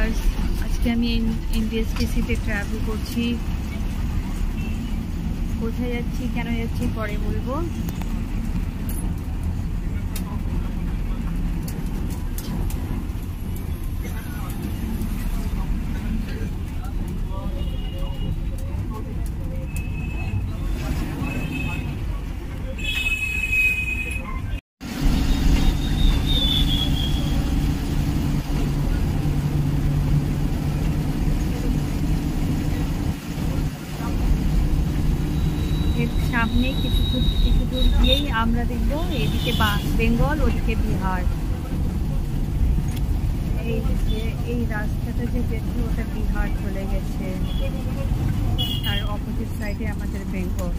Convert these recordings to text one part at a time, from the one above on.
Viewers, আজকে আমি এনবিএসটিসিতে travel করছি। কোথায় যাচ্ছি, কেন যাচ্ছি পরে বলবো। সামনে কিছু দূর গিয়েই আমরা দেখবো এদিকে বেঙ্গল, ওদিকে বিহার। এই রাস্তাটা যে গেছে ওটা বিহার চলে গেছে, আর অপোজিট সাইডে আমাদের বেঙ্গল।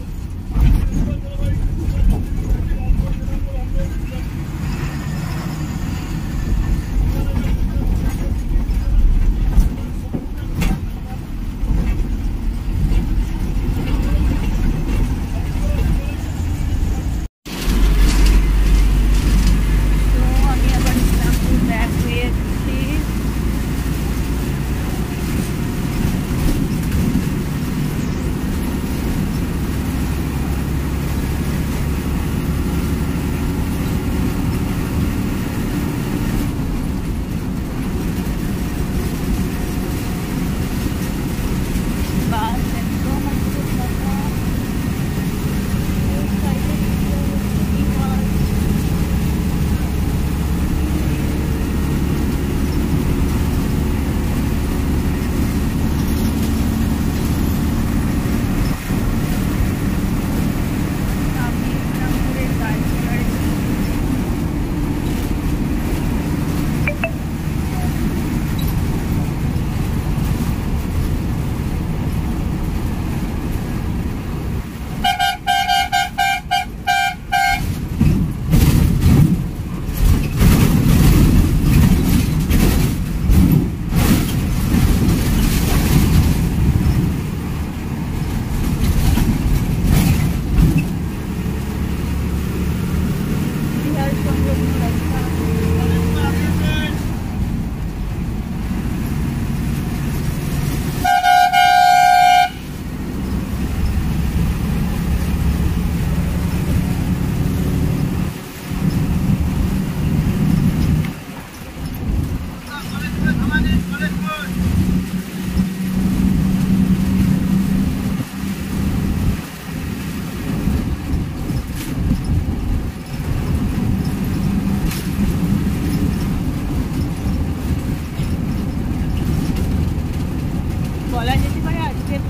বলা যেতে পারে আজকের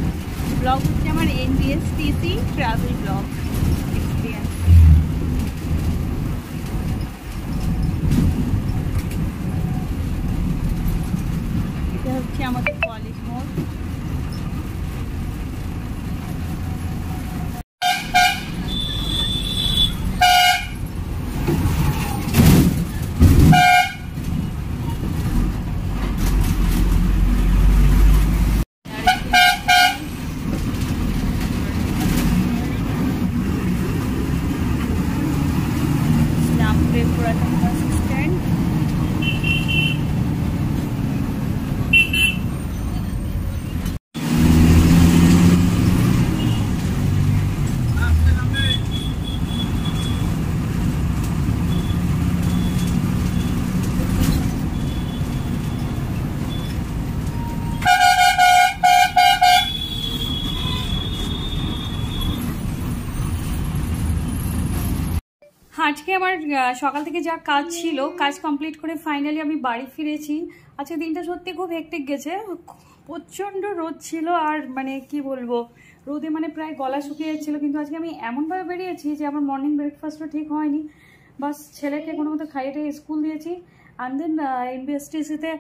ব্লগ হচ্ছে আমার এনবিএসটিসি ট্রাভেল ব্লগ এক্সপিরিয়েন্স। এটা হচ্ছে আমাদের কলেজ মোড়। আজকে আমার সকাল থেকে যা কাজ ছিল, কাজ কমপ্লিট করে ফাইনালি আমি বাড়ি ফিরেছি। আজকে দিনটা সত্যি খুব হেক্টিক গেছে, প্রচণ্ড রোদ ছিল, আর মানে কি বলবো, রোদে মানে প্রায় গলা শুকিয়ে যাচ্ছিলো। কিন্তু আজকে আমি এমনভাবে বেরিয়েছি যে আমার মর্নিং ব্রেকফাস্টও ঠিক হয়নি, বাস ছেলেকে কোনো মতো খাইয়ে স্কুল দিয়েছি। অ্যান্ড দেন এনবিএসটিসিতে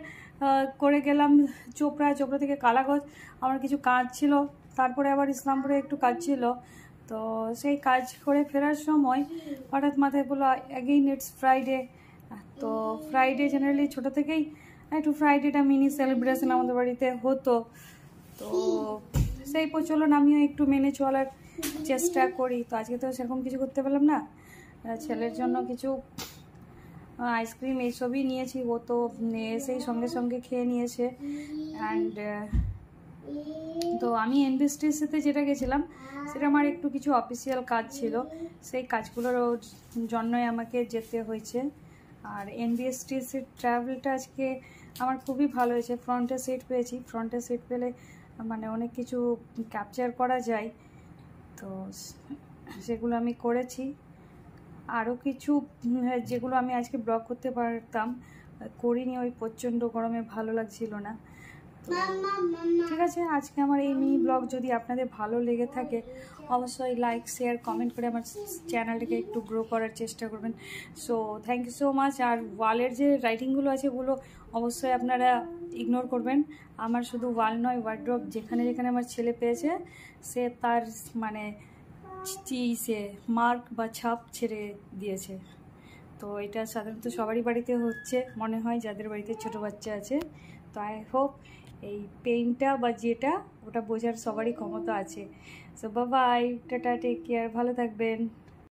করে গেলাম চোপড়া থেকে কালাগঞ্জ। আমার কিছু কাজ ছিল, তারপরে আবার ইসলামপুরে একটু কাজ ছিল। তো সেই কাজ করে ফেরার সময় হঠাৎ মাথায় বললো অ্যাগেইন ইটস ফ্রাইডে। তো ফ্রাইডে জেনারেলি ছোটো থেকেই একটু ফ্রাইডেটা মিনি সেলিব্রেশন আমাদের বাড়িতে হতো। তো সেই প্রচলন আমিও একটু মেনে চলার চেষ্টা করি। তো আজকে তো সেরকম কিছু করতে পারলাম না, ছেলের জন্য কিছু আইসক্রিম এইসবই নিয়েছি। ও তো এসেই সঙ্গে সঙ্গে খেয়ে নিয়েছে। অ্যান্ড তো আমি এনবিএসটিসিতে যেটা গেছিলাম সেটা আমার একটু কিছু অফিসিয়াল কাজ ছিল, সেই কাজগুলোর জন্যই আমাকে যেতে হয়েছে। আর এনবিএসটিসির ট্রাভেলটা আজকে আমার খুবই ভালো হয়েছে। ফ্রন্টে সিট পেয়েছি, ফ্রন্টে সিট পেলে মানে অনেক কিছু ক্যাপচার করা যায়, তো সেগুলো আমি করেছি। আরও কিছু যেগুলো আমি আজকে ব্লগ করতে পারতাম করিনি, ওই প্রচণ্ড গরমে ভালো লাগছিল না। তো ঠিক আছে, আজকে আমার এই মিনি ব্লগ যদি আপনাদের ভালো লেগে থাকে অবশ্যই লাইক শেয়ার কমেন্ট করে আমার চ্যানেলটাকে একটু গ্রো করার চেষ্টা করবেন। So thank you so much. আর ওয়ালের যে রাইটিংগুলো আছে ওগুলো অবশ্যই আপনারা ইগনোর করবেন। আমার শুধু ওয়াল নয়, ওয়ার্ড্রপ যেখানে যেখানে আমার ছেলে পেয়েছে সে তার মানে সে মার্ক বা ছাপ ছেড়ে দিয়েছে। তো এটা সাধারণত সবারই বাড়িতে হচ্ছে মনে হয়, যাদের বাড়িতে ছোট বাচ্চা আছে। তো আই হোপ এই পেইনটা বা যেটা ওটা বোঝার সবারই ক্ষমতা আছে। So bye, tata, take care, ভালো থাকবেন।